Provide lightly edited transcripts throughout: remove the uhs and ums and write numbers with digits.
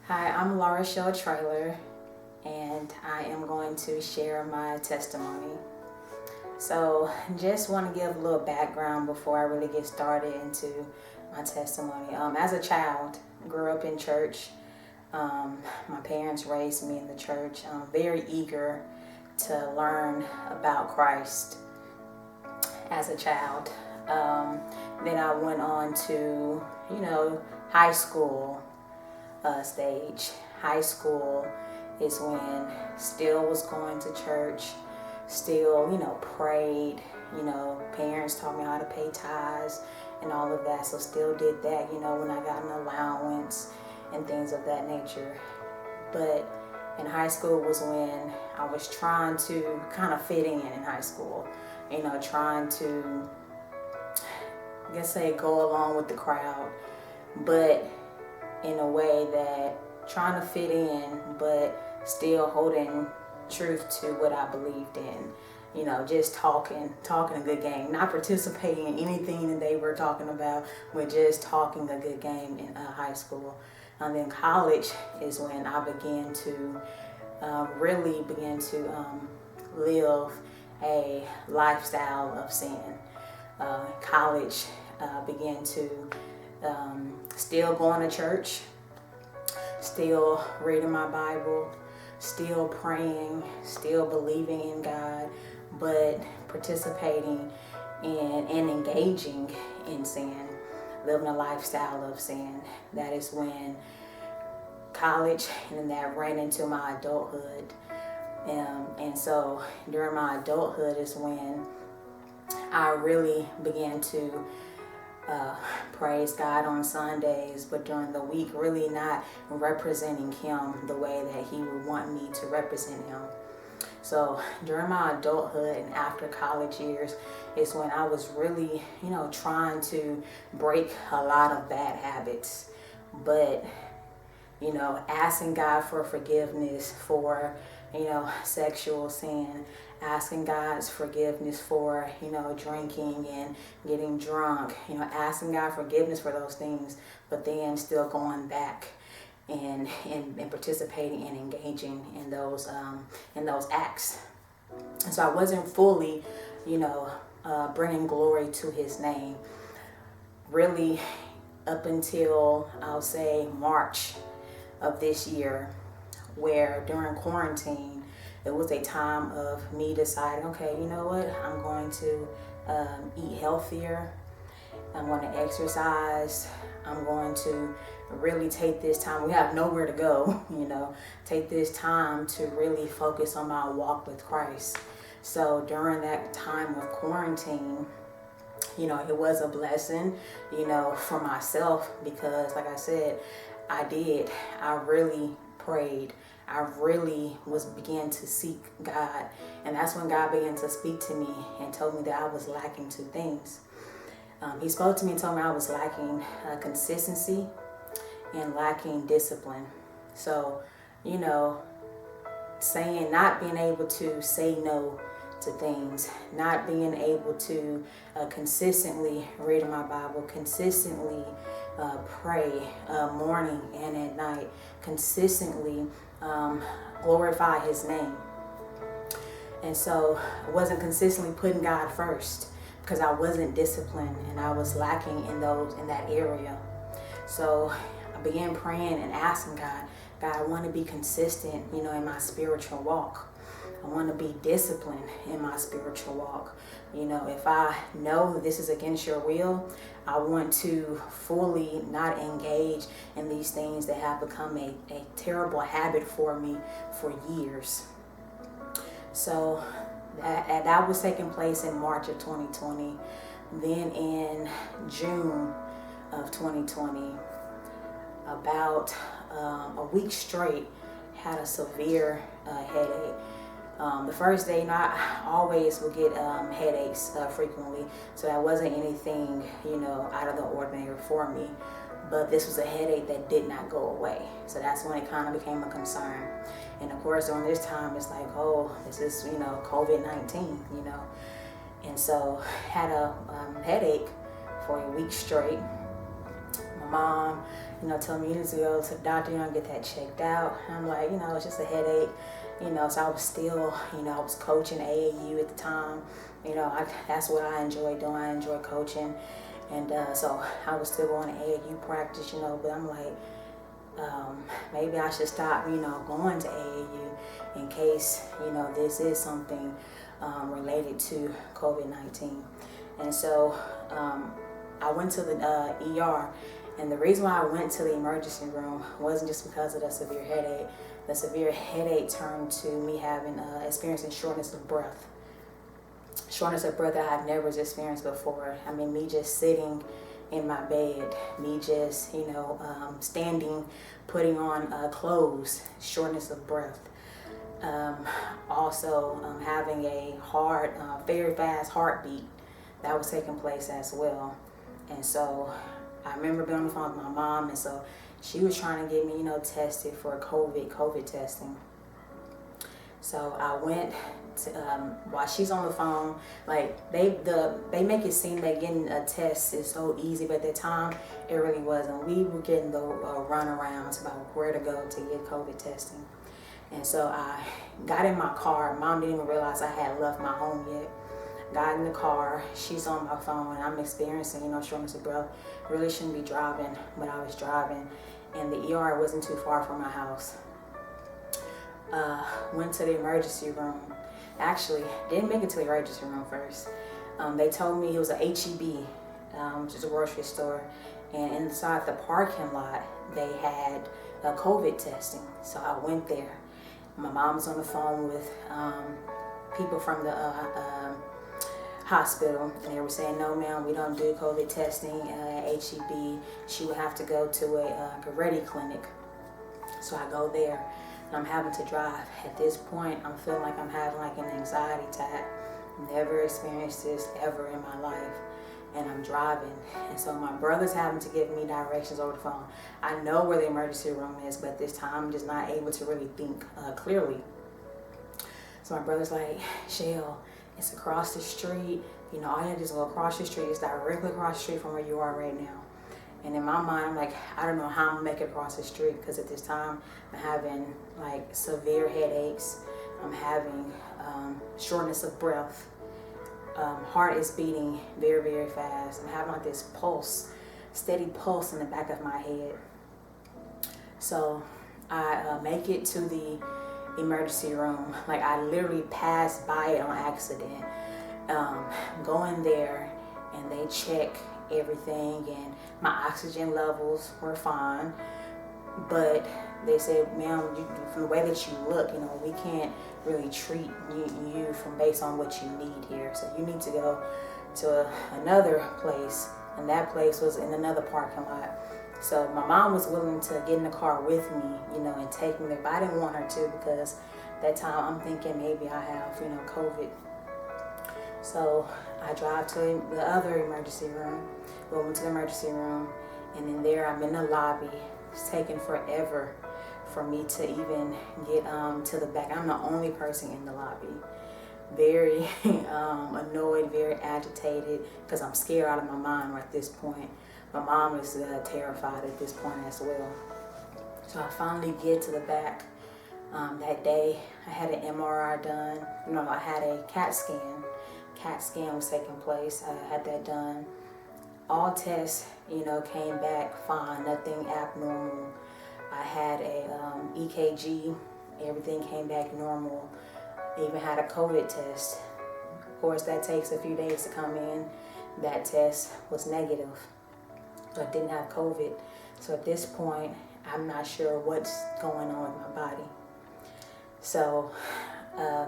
Hi, I'm Laura Shell Trailer, and I am going to share my testimony. So, just want to give a little background before I really get started into my testimony. As a child, grew up in church. My parents raised me in the church. I'm very eager to learn about Christ as a child. Then I went on to, high school stage. High school is when still was going to church, still, prayed, parents taught me how to pay tithes and all of that. So still did that, when I got an allowance and things of that nature. But in high school was when I was trying to kind of fit in high school, trying to, go along with the crowd, but in a way that trying to fit in, but still holding truth to what I believed in. Just talking a good game, not participating in anything that they were talking about, but just talking a good game in high school. And then college is when I began to really begin to live a lifestyle of sin. College began to still going to church, still reading my Bible, still praying, still believing in God, but participating in and engaging in sin, living a lifestyle of sin. That is when college, and that ran into my adulthood. And so during my adulthood is when I really began to praise God on Sundays, but during the week really not representing Him the way that He would want me to represent Him. So during my adulthood and after college years is when I was really, trying to break a lot of bad habits, but, asking God for forgiveness for, sexual sin, asking God's forgiveness for, drinking and getting drunk, asking God forgiveness for those things, but then still going back and participating and engaging in those acts. And so I wasn't fully, bringing glory to His name, really up until I'll say March of this year, where during quarantine, it was a time of me deciding, okay, you know what, I'm going to eat healthier, I'm going to exercise, I'm going to really take this time, we have nowhere to go, take this time to really focus on my walk with Christ. So during that time of quarantine, it was a blessing, for myself, because like I said, I really prayed. I really began to seek God. And that's when God began to speak to me and told me that I was lacking two things. He spoke to me and told me I was lacking consistency and lacking discipline. So, not being able to say no to things, not being able to consistently read my Bible, consistently pray morning and at night, consistently glorify His name. And so I wasn't consistently putting God first because I wasn't disciplined and I was lacking in that area. So I began praying and asking God, I want to be consistent, in my spiritual walk. I want to be disciplined in my spiritual walk. If I know this is against your will, I want to fully not engage in these things that have become a terrible habit for me for years. So that was taking place in March of 2020. Then in June of 2020, about a week straight, had a severe headache. The first day, I always would get headaches frequently, so that wasn't anything, out of the ordinary for me. But this was a headache that did not go away, so that's when it kind of became a concern. And of course, during this time, it's like, oh, this is, COVID-19, And so had a headache for a week straight. My mom, told me you need to go to the doctor, get that checked out. And I'm like, it's just a headache. So I was still, I was coaching AAU at the time. That's what I enjoy doing. I enjoy coaching. And so I was still going to AAU practice, but I'm like, maybe I should stop, going to AAU in case, this is something related to COVID-19. And so I went to the ER. And the reason why I went to the emergency room wasn't just because of the severe headache. The severe headache turned to me experiencing shortness of breath. Shortness of breath that I had never experienced before. I mean, me just sitting in my bed, me just, standing, putting on clothes, shortness of breath. Also having a very fast heartbeat that was taking place as well. And so I remember being on the phone with my mom, and so she was trying to get me, tested for COVID testing. So I went to, while she's on the phone, like they make it seem that getting a test is so easy, but at the time it really wasn't. We were getting the runarounds about where to go to get COVID testing. And so I got in my car. Mom didn't even realize I had left my home yet. Got in the car, she's on my phone, and I'm experiencing, shortness of breath. Really shouldn't be driving, but I was driving, and the ER wasn't too far from my house. Went to the emergency room. Actually, didn't make it to the emergency room first. They told me it was a HEB, which is a grocery store, and inside the parking lot, they had COVID testing. So I went there. My mom was on the phone with people from the hospital, and they were saying, no ma'am, we don't do COVID testing at HEB. She would have to go to a Goretti clinic. So I go there, and I'm having to drive. At this point, I'm feeling like I'm having like an anxiety attack. Never experienced this ever in my life. And I'm driving, and so my brother's having to give me directions over the phone. I know where the emergency room is, but this time I'm just not able to really think clearly. So my brother's like, Shell, it's across the street. All you have to just go across the street. It's directly across the street from where you are right now. And in my mind, I'm like, I don't know how I'm gonna make it across the street, because at this time I'm having like severe headaches. I'm having shortness of breath. Heart is beating very, very fast. I'm having like this pulse, steady pulse in the back of my head. So I make it to the emergency room. Like I literally passed by it on accident. Go in there, and they check everything, and my oxygen levels were fine. But they said, ma'am, from the way that you look, we can't really treat you from based on what you need here. So you need to go to another place, and that place was in another parking lot. So my mom was willing to get in the car with me, and take me there, but I didn't want her to, because that time I'm thinking maybe I have, COVID. So I drive to the other emergency room. We went to the emergency room, and then there I'm in the lobby. It's taking forever for me to even get to the back. I'm the only person in the lobby. Very annoyed, very agitated, because I'm scared out of my mind right at this point. My mom is terrified at this point as well. So I finally get to the back. That day I had an MRI done. I had a CAT scan. CAT scan was taking place. I had that done. All tests, came back fine, nothing abnormal. I had a EKG, everything came back normal. I even had a COVID test. Of course, that takes a few days to come in. That test was negative, so I didn't have COVID. So at this point, I'm not sure what's going on with my body. So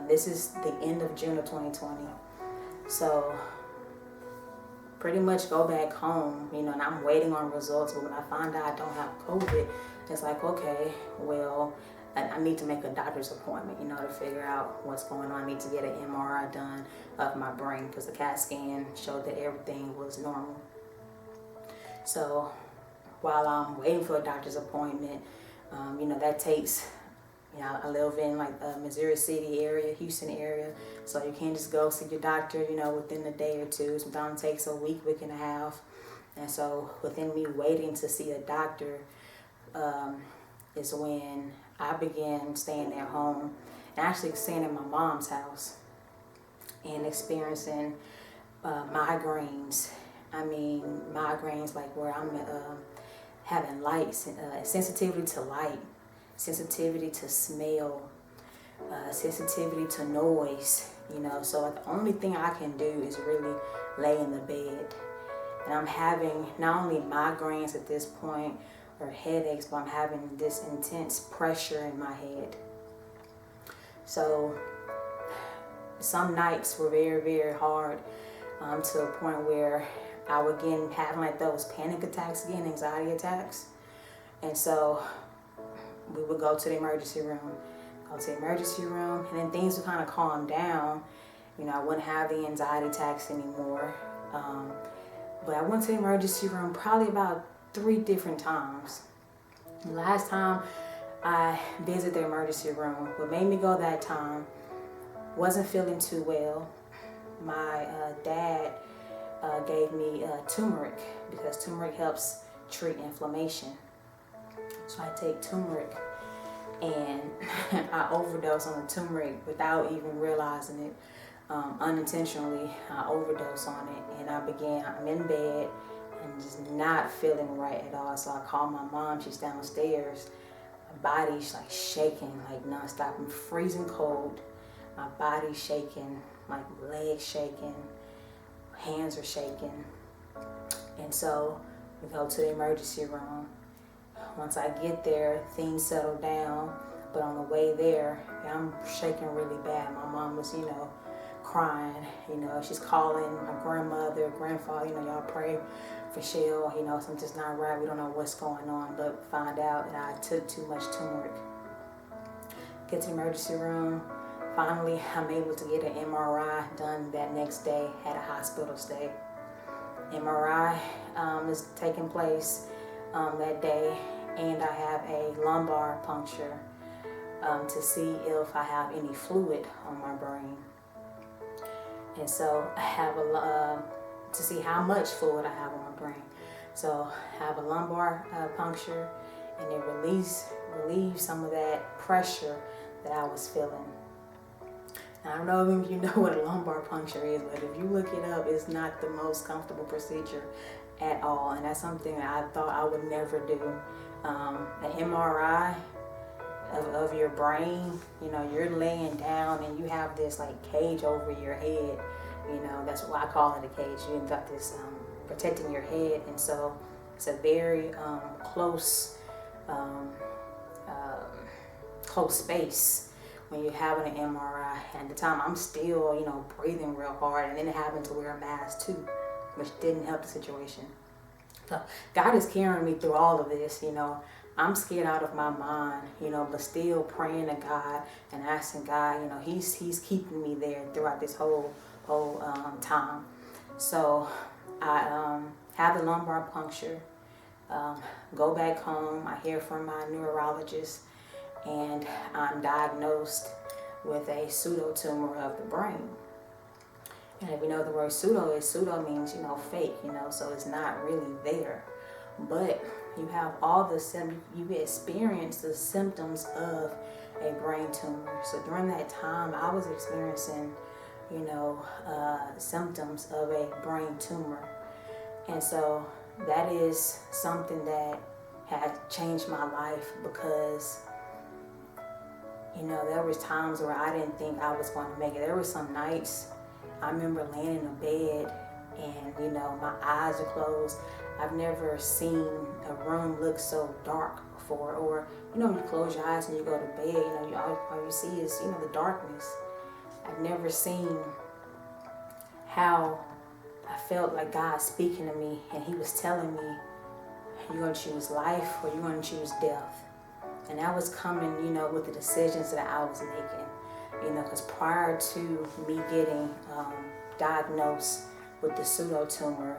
this is the end of June of 2020. So pretty much go back home, and I'm waiting on results. But when I find out I don't have COVID, it's like, okay, well, I need to make a doctor's appointment, to figure out what's going on. I need to get an MRI done of my brain, because the CAT scan showed that everything was normal. So while I'm waiting for a doctor's appointment, that takes, I live in like the Missouri City area, Houston area, so you can't just go see your doctor, within a day or two. Sometimes it takes a week and a half. And so within me waiting to see a doctor is when I began staying at home and actually staying at my mom's house and experiencing migraines. I mean, migraines like where I'm having sensitivity to light, sensitivity to smell, sensitivity to noise, so the only thing I can do is really lay in the bed. And I'm having not only migraines at this point or headaches, but I'm having this intense pressure in my head. So some nights were very, very hard, to a point where I would again have like those panic attacks again, anxiety attacks. And so we would go to the emergency room, and then things would kind of calm down. I wouldn't have the anxiety attacks anymore. But I went to the emergency room probably about 3 different times. The last time I visited the emergency room, what made me go that time, wasn't feeling too well. My dad gave me turmeric because turmeric helps treat inflammation. So I take turmeric, and I overdose on the turmeric without even realizing it. Unintentionally, I overdose on it, and I'm in bed and just not feeling right at all. So I call my mom, she's downstairs. My body's like shaking like nonstop. I'm freezing cold. My body's shaking, my legs shaking, hands are shaking. And so we go to the emergency room. Once I get there, things settle down. But on the way there, I'm shaking really bad. My mom was, crying. She's calling my grandmother, grandfather, y'all pray for Shell. Something's not right. We don't know what's going on, but find out that I took too much turmeric. Get to the emergency room. Finally, I'm able to get an MRI done that next day. Had a hospital stay. MRI is taking place that day, and I have a lumbar puncture to see if I have any fluid on my brain. And so I have to see how much fluid I have on my brain. So I have a lumbar puncture, and it relieves some of that pressure that I was feeling. Now, I don't know if you know what a lumbar puncture is, but if you look it up, it's not the most comfortable procedure at all. And that's something that I thought I would never do. An MRI of your brain, you're laying down and you have this like cage over your head. That's why I call it a cage. You've got this protecting your head, and so it's a very close space when you're having an MRI. And at the time, I'm still, breathing real hard, and then it happened to wear a mask too, which didn't help the situation. So God is carrying me through all of this. I'm scared out of my mind, but still praying to God and asking God, He's keeping me there throughout this whole time. So I have the lumbar puncture, go back home. I hear from my neurologist, and I'm diagnosed with a pseudotumor of the brain. And if you know the word pseudo means, fake, so it's not really there. But you have all you experience the symptoms of a brain tumor. So during that time, I was experiencing, symptoms of a brain tumor. And so that is something that had changed my life, because there was times where I didn't think I was going to make it. There were some nights I remember laying in a bed and, my eyes are closed. I've never seen a room look so dark before. Or, when you close your eyes and you go to bed, all you see is, the darkness. I've never seen how I felt like God speaking to me, and He was telling me, you're going to choose life or you're going to choose death. And that was coming, with the decisions that I was making, because prior to me getting diagnosed with the pseudotumor,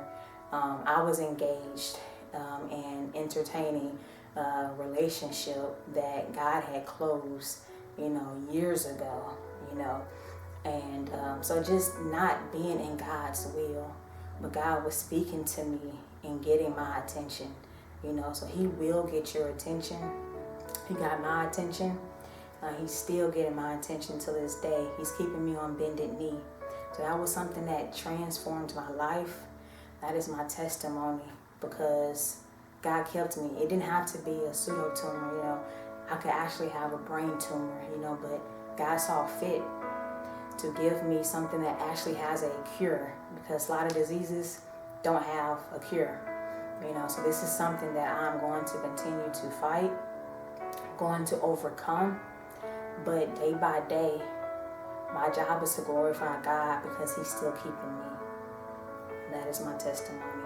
I was engaged and entertaining a relationship that God had closed, years ago, and so just not being in God's will, but God was speaking to me, in getting my attention, you know. So he will get your attention. He got my attention. He's still getting my attention to this day. He's keeping me on bended knee. So that was something that transformed my life. That is my testimony, because God kept me. It didn't have to be a pseudotumor, you know. I could actually have a brain tumor, you know, but God saw fit to give me something that actually has a cure, because a lot of diseases don't have a cure, you know. So this is something that I'm going to continue to fight, going to overcome. But day by day, my job is to glorify God, because he's still keeping me. And that is my testimony.